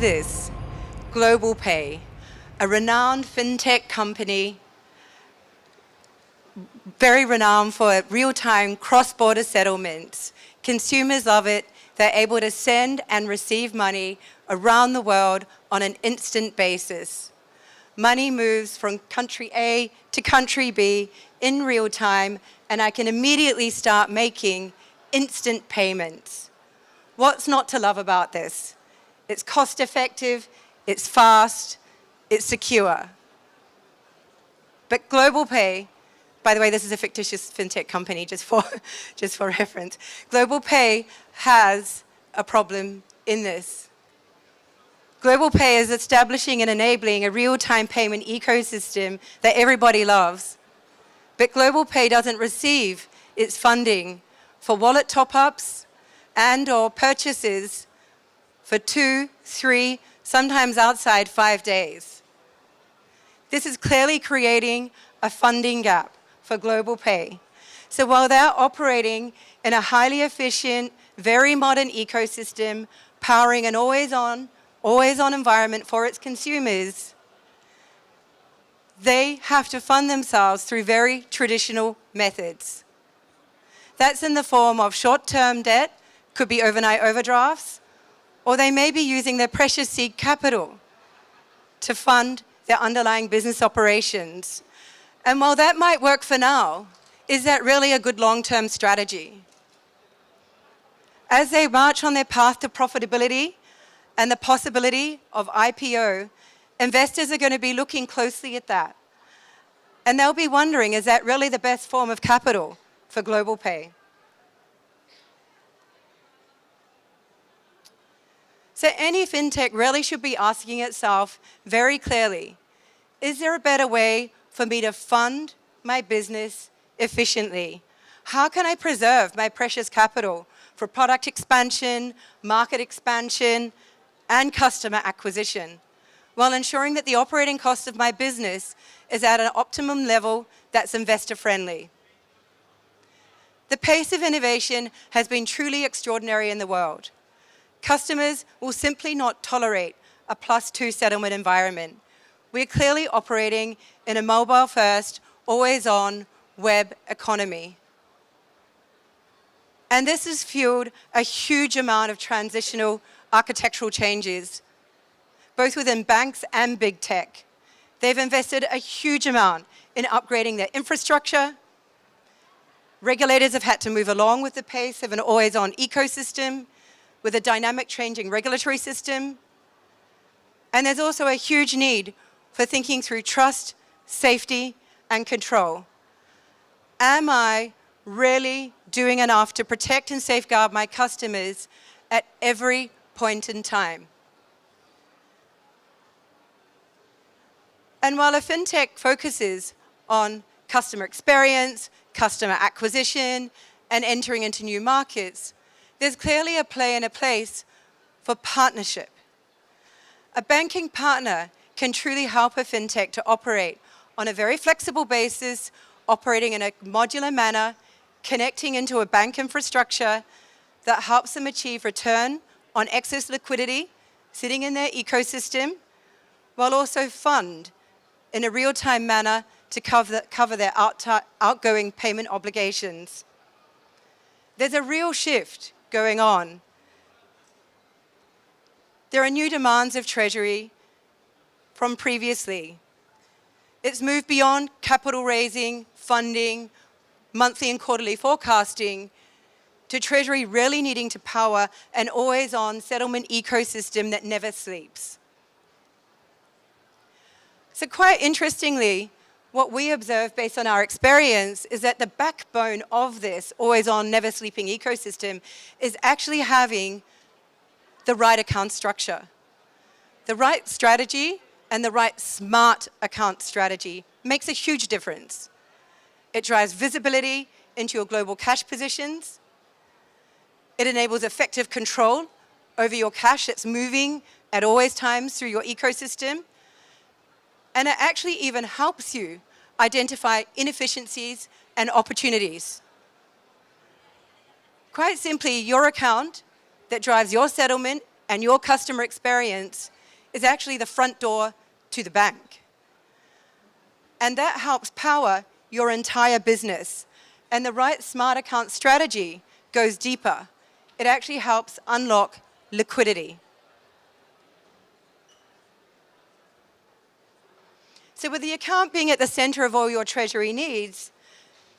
this, Global Pay, a renowned fintech company, very renowned for real-time cross-border settlements. Consumers love it. They're able to send and receive money around the world on an instant basis. Money moves from country A to country B in real time, and I can immediately start making instant payments. What's not to love about this? It's cost-effective, it's fast, it's secure. But Global Pay, by the way, this is a fictitious fintech company, just for reference. Global Pay has a problem in this. Global Pay is establishing and enabling a real-time payment ecosystem that everybody loves. But Global Pay doesn't receive its funding for wallet top-ups and/or purchases for 2, 3, sometimes outside 5 days. This is clearly creating a funding gap for Global Pay. So while they're operating in a highly efficient, very modern ecosystem, powering an always-on environment for its consumers, they have to fund themselves through very traditional methods. That's in the form of short-term debt, could be overnight overdrafts, or they may be using their precious seed capital to fund their underlying business operations. And while that might work for now, is that really a good long-term strategy? As they march on their path to profitability and the possibility of IPO, investors are going to be looking closely at that. And they'll be wondering, is that really the best form of capital for Global Pay? So any fintech really should be asking itself very clearly, is there a better way for me to fund my business efficiently? How can I preserve my precious capital for product expansion, market expansion, and customer acquisition, while ensuring that the operating cost of my business is at an optimum level that's investor-friendly? The pace of innovation has been truly extraordinary in the world. Customers will simply not tolerate a +2 settlement environment. We're clearly operating in a mobile-first, always-on web economy. And this has fueled a huge amount of transitional architectural changes, both within banks and big tech. They've invested a huge amount in upgrading their infrastructure. Regulators have had to move along with the pace of an always-on ecosystem with a dynamic changing regulatory system. And there's also a huge need for thinking through trust, safety, and control. Am I really doing enough to protect and safeguard my customers at every point in time? And while a fintech focuses on customer experience, customer acquisition, and entering into new markets, there's clearly a play and a place for partnership. A banking partner can truly help a fintech to operate on a very flexible basis, operating in a modular manner, connecting into a bank infrastructure that helps them achieve return on excess liquidity sitting in their ecosystem, while also fund in a real-time manner to cover their outgoing payment obligations. There's a real shift going on. There are new demands of Treasury from previously. It's moved beyond capital raising, funding, monthly and quarterly forecasting, to Treasury really needing to power an always-on settlement ecosystem that never sleeps. So quite interestingly, what we observe based on our experience is that the backbone of this always-on, never-sleeping ecosystem is actually having the right account structure. The right strategy and the right smart account strategy makes a huge difference. It drives visibility into your global cash positions. It enables effective control over your cash that's moving at always times through your ecosystem. And it actually even helps you identify inefficiencies and opportunities. Quite simply, your account that drives your settlement and your customer experience is actually the front door to the bank. And that helps power your entire business. And the right smart account strategy goes deeper. It actually helps unlock liquidity. So with the account being at the center of all your treasury needs,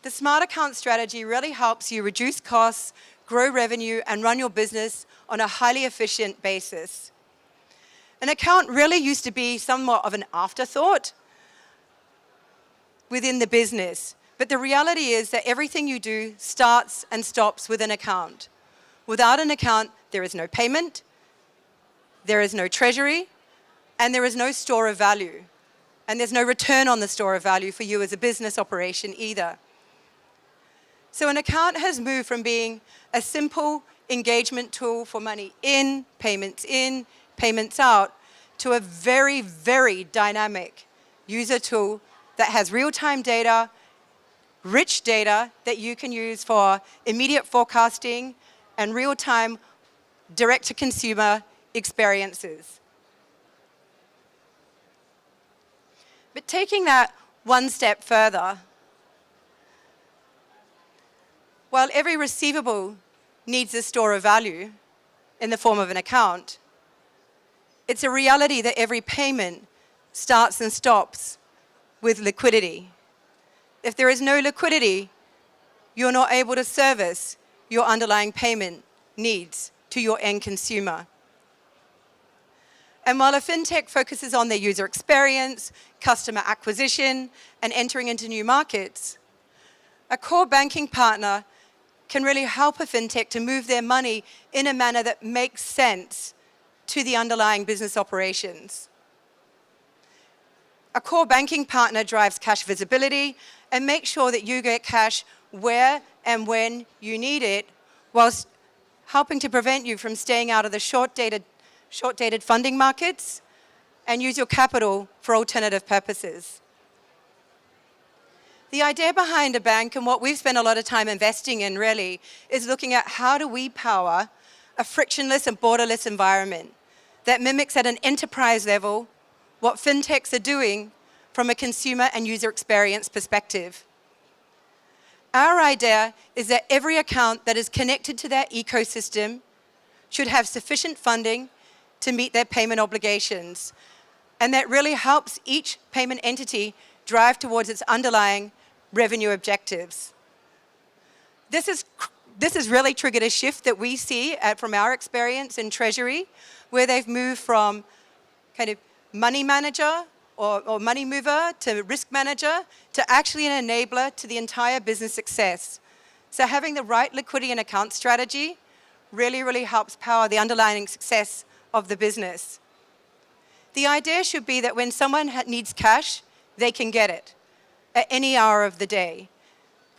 the smart account strategy really helps you reduce costs, grow revenue, and run your business on a highly efficient basis. An account really used to be somewhat of an afterthought within the business. But the reality is that everything you do starts and stops with an account. Without an account, there is no payment, there is no treasury, and there is no store of value. And there's no return on the store of value for you as a business operation either. So an account has moved from being a simple engagement tool for money in, payments out, to a very, very dynamic user tool that has real-time data, rich data that you can use for immediate forecasting and real-time direct-to-consumer experiences. But taking that one step further, while every receivable needs a store of value in the form of an account, it's a reality that every payment starts and stops with liquidity. If there is no liquidity, you're not able to service your underlying payment needs to your end consumer. And while a fintech focuses on their user experience, customer acquisition, and entering into new markets, a core banking partner can really help a fintech to move their money in a manner that makes sense to the underlying business operations. A core banking partner drives cash visibility and makes sure that you get cash where and when you need it, whilst helping to prevent you from staying out of the short-dated funding markets and use your capital for alternative purposes. The idea behind a bank, and what we've spent a lot of time investing in really, is looking at how do we power a frictionless and borderless environment that mimics at an enterprise level what fintechs are doing from a consumer and user experience perspective. Our idea is that every account that is connected to that ecosystem should have sufficient funding to meet their payment obligations. And that really helps each payment entity drive towards its underlying revenue objectives. This has really triggered a shift that we see from our experience in Treasury, where they've moved from kind of money manager or money mover to risk manager to actually an enabler to the entire business success. So having the right liquidity and account strategy really, really helps power the underlying success of the business. The idea should be that when someone needs cash, they can get it at any hour of the day.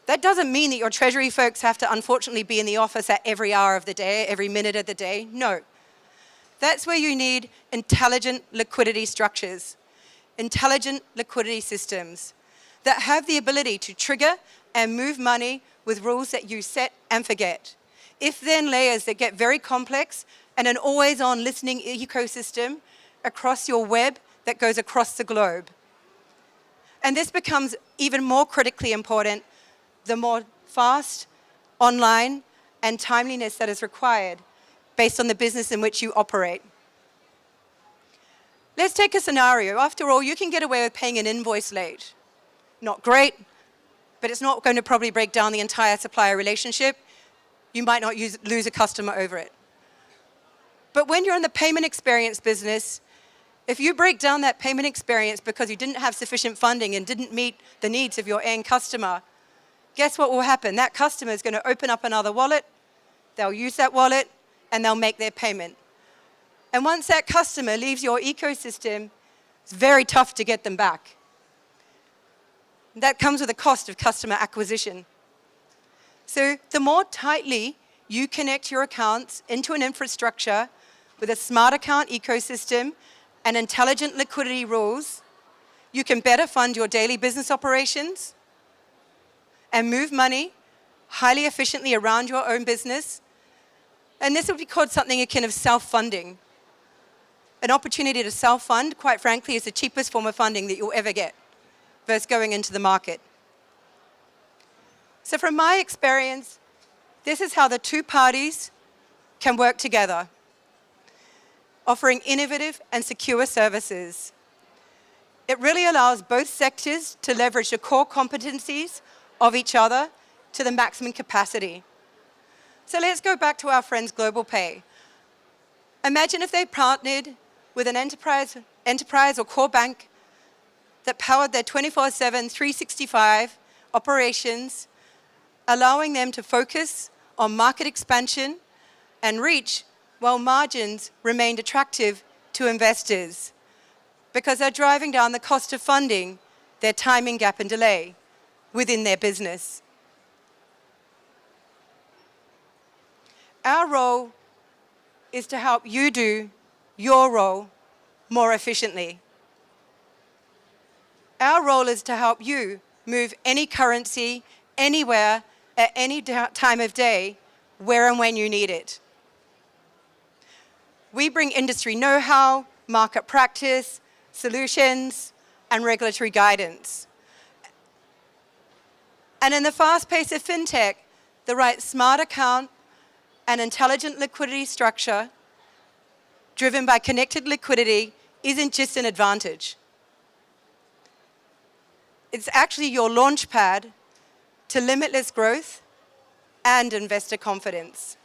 That doesn't mean that your treasury folks have to unfortunately be in the office at every hour of the day, every minute of the day. No. That's where you need intelligent liquidity structures, intelligent liquidity systems that have the ability to trigger and move money with rules that you set and forget. If then layers that get very complex and an always-on listening ecosystem across your web that goes across the globe. And this becomes even more critically important the more fast, online, and timeliness that is required based on the business in which you operate. Let's take a scenario. After all, you can get away with paying an invoice late. Not great, but it's not going to probably break down the entire supplier relationship. You might not lose a customer over it. But when you're in the payment experience business, if you break down that payment experience because you didn't have sufficient funding and didn't meet the needs of your end customer, guess what will happen? That customer is going to open up another wallet, they'll use that wallet, and they'll make their payment. And once that customer leaves your ecosystem, it's very tough to get them back. That comes with a cost of customer acquisition. So the more tightly you connect your accounts into an infrastructure with a smart account ecosystem and intelligent liquidity rules, you can better fund your daily business operations and move money highly efficiently around your own business. And this will be called something akin of self-funding. an opportunity to self-fund, quite frankly, is the cheapest form of funding that you'll ever get versus going into the market. So from my experience, this is how the two parties can work together, offering innovative and secure services. It really allows both sectors to leverage the core competencies of each other to the maximum capacity. So let's go back to our friends Global Pay. Imagine if they partnered with an enterprise or core bank that powered their 24/7, 365 operations, allowing them to focus on market expansion and reach while margins remained attractive to investors because they're driving down the cost of funding their timing gap and delay within their business. Our role is to help you do your role more efficiently. Our role is to help you move any currency, anywhere, at any time of day, where and when you need it. We bring industry know-how, market practice, solutions, and regulatory guidance. And in the fast pace of fintech, the right smart account and intelligent liquidity structure driven by connected liquidity isn't just an advantage. It's actually your launch pad to limitless growth and investor confidence.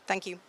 Thank you.